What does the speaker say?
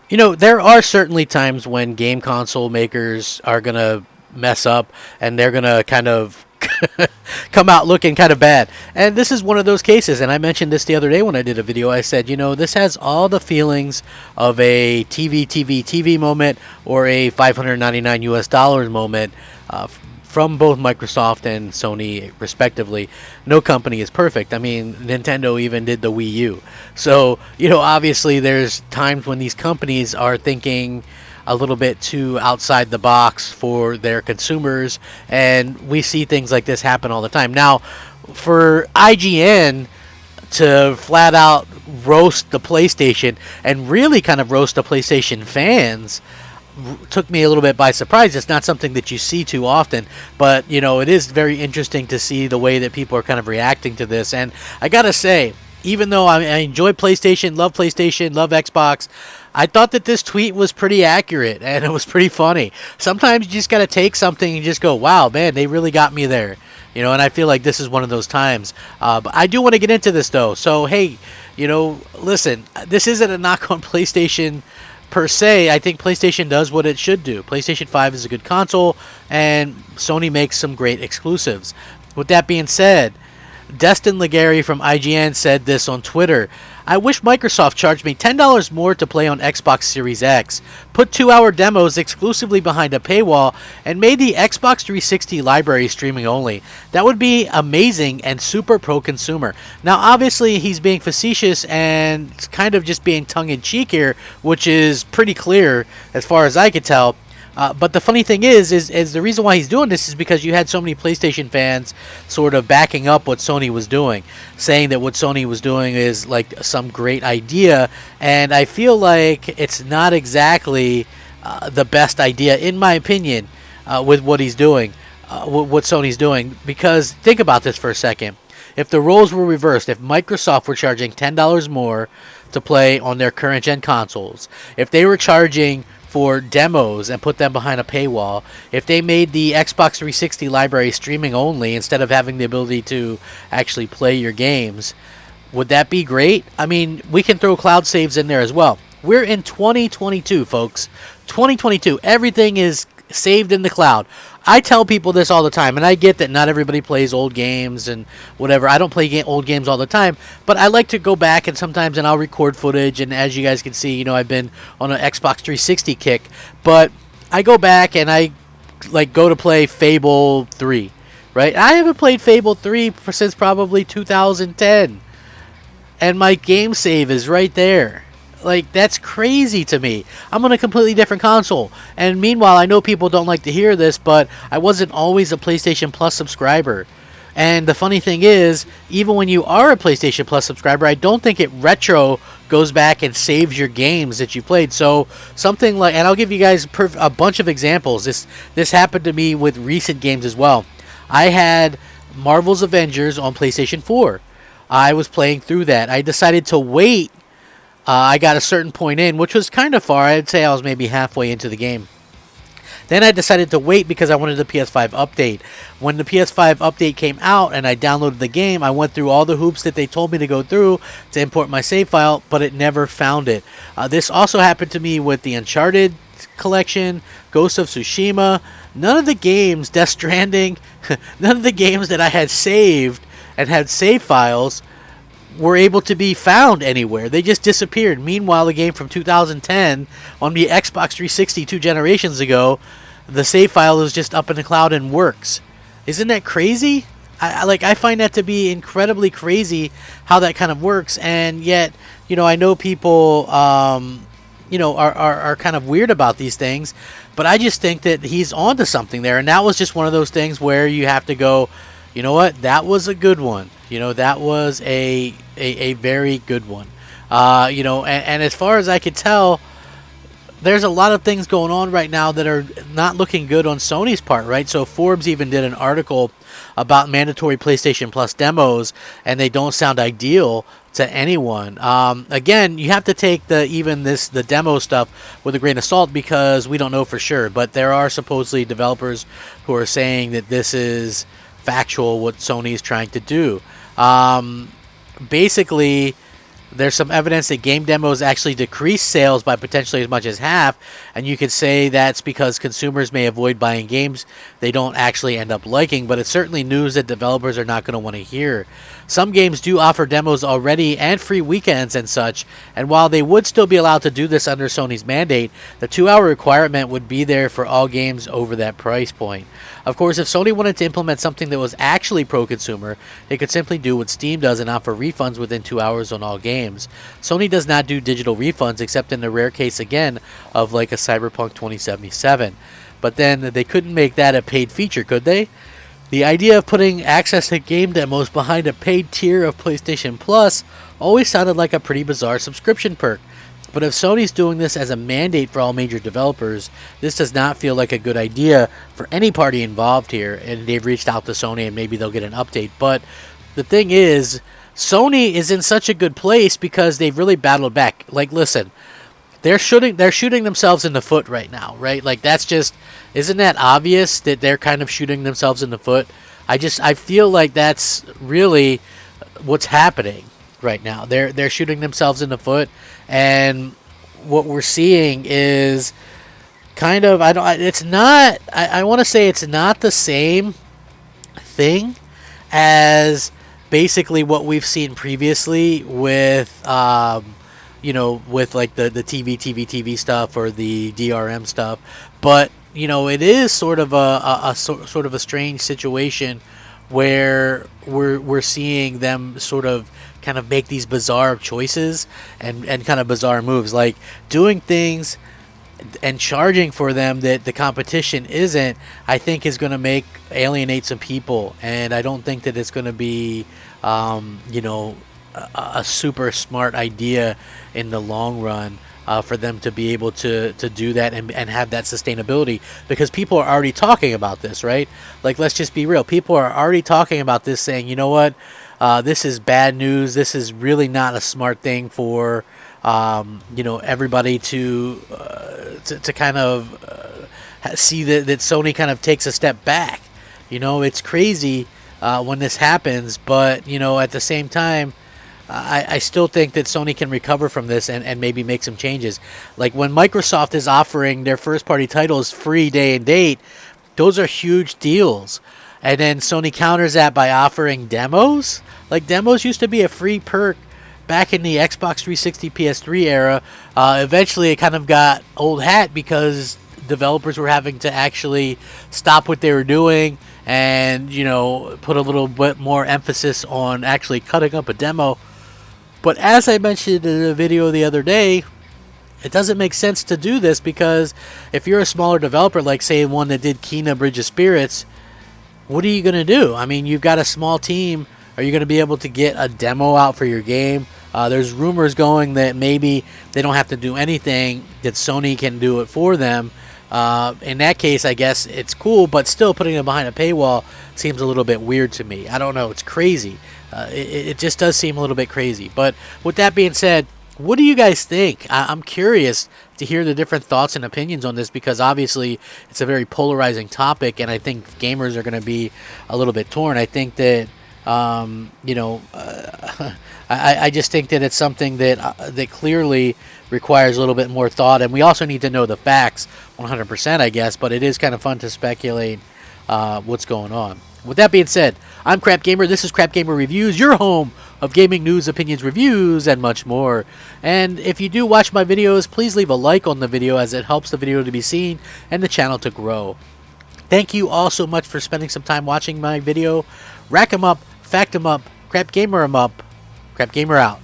There are certainly times when game console makers are going to mess up and they're going to kind of come out looking kind of bad. And this is one of those cases. And I mentioned this the other day when I did a video. I said, this has all the feelings of a TV moment or a 599 US dollars moment from both Microsoft and Sony, respectively. No company is perfect. I mean, Nintendo even did the Wii U. So, obviously there's times when these companies are thinking a little bit too outside the box for their consumers, and we see things like this happen all the time. Now, for IGN to flat out roast the PlayStation and really kind of roast the PlayStation fans took me a little bit by surprise. It's not something that you see too often, but it is very interesting to see the way that people are kind of reacting to this. And I gotta say, even though I enjoy PlayStation, love Xbox, I thought that this tweet was pretty accurate and it was pretty funny. Sometimes you just gotta take something and just go, wow, man, they really got me there. And I feel like this is one of those times. But I do want to get into this though. So hey, listen, this isn't a knock on PlayStation per se. I think PlayStation does what it should do. PlayStation 5 is a good console, and Sony makes some great exclusives. With that being said, Destin Legary from IGN said this on Twitter. I wish Microsoft charged me $10 more to play on Xbox Series X, put 2-hour demos exclusively behind a paywall, and made the Xbox 360 library streaming only. That would be amazing and super pro-consumer. Now, obviously, he's being facetious and kind of just being tongue-in-cheek here, which is pretty clear as far as I could tell. But the funny thing is the reason why he's doing this is because you had so many PlayStation fans sort of backing up what Sony was doing, saying that what Sony was doing is like some great idea, and I feel like it's not exactly the best idea, in my opinion, with what he's doing, what Sony's doing. Because think about this for a second. If the roles were reversed, if Microsoft were charging $10 more to play on their current gen consoles, if they were charging for demos and put them behind a paywall, if they made the Xbox 360 library streaming only instead of having the ability to actually play your games, would that be great? I mean, we can throw cloud saves in there as well. We're in 2022, folks. 2022. Everything is saved in the cloud. I tell people this all the time, and I get that not everybody plays old games and whatever. I don't play old games all the time, but I like to go back and sometimes I'll record footage. And as you guys can see, I've been on an Xbox 360 kick, but I go back and I go to play Fable 3, right? I haven't played Fable 3 since probably 2010, and my game save is right there. That's crazy to me. I'm on a completely different console. And meanwhile, I know people don't like to hear this, but I wasn't always a PlayStation Plus subscriber. And the funny thing is, even when you are a PlayStation Plus subscriber, I don't think it retro goes back and saves your games that you played. So something like, and I'll give you guys a bunch of examples. This happened to me with recent games as well. I had Marvel's Avengers on PlayStation 4. I was playing through that. I decided to wait. I got a certain point in, which was kind of far. I'd say I was maybe halfway into the game. Then I decided to wait because I wanted the PS5 update. When the PS5 update came out and I downloaded the game, I went through all the hoops that they told me to go through to import my save file, but it never found it. This also happened to me with the Uncharted collection, Ghost of Tsushima. None of the games, Death Stranding, none of the games that I had saved and had save files were able to be found anywhere. They just disappeared. Meanwhile, the game from 2010 on the Xbox 360 2 generations ago, the save file is just up in the cloud and works. Isn't that crazy? I find that to be incredibly crazy how that kind of works. And yet, I know people are kind of weird about these things, but I just think that he's onto something there. And that was just one of those things where you have to go, you know what, that was a good one. That was a very good one. And as far as I could tell, there's a lot of things going on right now that are not looking good on Sony's part, right? So Forbes even did an article about mandatory PlayStation Plus demos, and they don't sound ideal to anyone. Again, you have to take the demo stuff with a grain of salt because we don't know for sure. But there are supposedly developers who are saying that this is factual what Sony is trying to do. Basically, There's some evidence that game demos actually decrease sales by potentially as much as half, and you could say that's because consumers may avoid buying games they don't actually end up liking, but it's certainly news that developers are not going to want to hear. Some games do offer demos already and free weekends and such, and while they would still be allowed to do this under Sony's mandate, the 2-hour requirement would be there for all games over that price point. Of course, if Sony wanted to implement something that was actually pro-consumer, they could simply do what Steam does and offer refunds within 2 hours on all games. Sony does not do digital refunds except in the rare case, again, of like a Cyberpunk 2077. But then they couldn't make that a paid feature, could they? The idea of putting access to game demos behind a paid tier of PlayStation Plus always sounded like a pretty bizarre subscription perk. But if Sony's doing this as a mandate for all major developers, this does not feel like a good idea for any party involved here, and they've reached out to Sony and maybe they'll get an update. But the thing is, Sony is in such a good place because they've really battled back. Like, listen, they're shooting themselves in the foot right now, right? Like, that's just, isn't that obvious that they're kind of shooting themselves in the foot? I feel like that's really what's happening right now. They're shooting themselves in the foot, and what we're seeing is kind of, I want to say it's not the same thing as basically what we've seen previously with with like the TV stuff or the DRM stuff, but it is sort of a strange situation where we're seeing them sort of kind of make these bizarre choices and kind of bizarre moves, like doing things and charging for them that the competition isn't. I think is going to alienate some people, and I don't think that it's going to be a super smart idea in the long run for them to be able to do that and have that sustainability, because people are already talking about this, right? Like, let's just be real. People are already talking about this, saying, you know what, this is bad news. This is really not a smart thing for everybody to kind of see that Sony kind of takes a step back. It's crazy when this happens, but at the same time, I still think that Sony can recover from this and maybe make some changes. Like when Microsoft is offering their first-party titles free day and date, those are huge deals. And then Sony counters that by offering demos. Like, demos used to be a free perk back in the Xbox 360 PS3 era. Eventually, it kind of got old hat because developers were having to actually stop what they were doing and, put a little bit more emphasis on actually cutting up a demo. But as I mentioned in a video the other day, it doesn't make sense to do this, because if you're a smaller developer, like say one that did Kena Bridge of Spirits, what are you going to do? I mean, you've got a small team. Are you going to be able to get a demo out for your game? There's rumors going that maybe they don't have to do anything, that Sony can do it for them. In that case, I guess it's cool, but still putting them behind a paywall seems a little bit weird to me. I don't know. It's crazy. It just does seem a little bit crazy. But with that being said, what do you guys think? I'm curious to hear the different thoughts and opinions on this, because obviously it's a very polarizing topic, and I think gamers are going to be a little bit torn. I think that I just think that it's something that clearly requires a little bit more thought, and we also need to know the facts 100%, I guess, but it is kind of fun to speculate what's going on. With that being said, I'm Crap Gamer. This is Crap Gamer Reviews, your home of gaming news, opinions, reviews, and much more. And if you do watch my videos, please leave a like on the video, as it helps the video to be seen and the channel to grow. Thank you all so much for spending some time watching my video. Rack 'em up, fact 'em up, Crap Gamer 'em up, Crap Gamer out.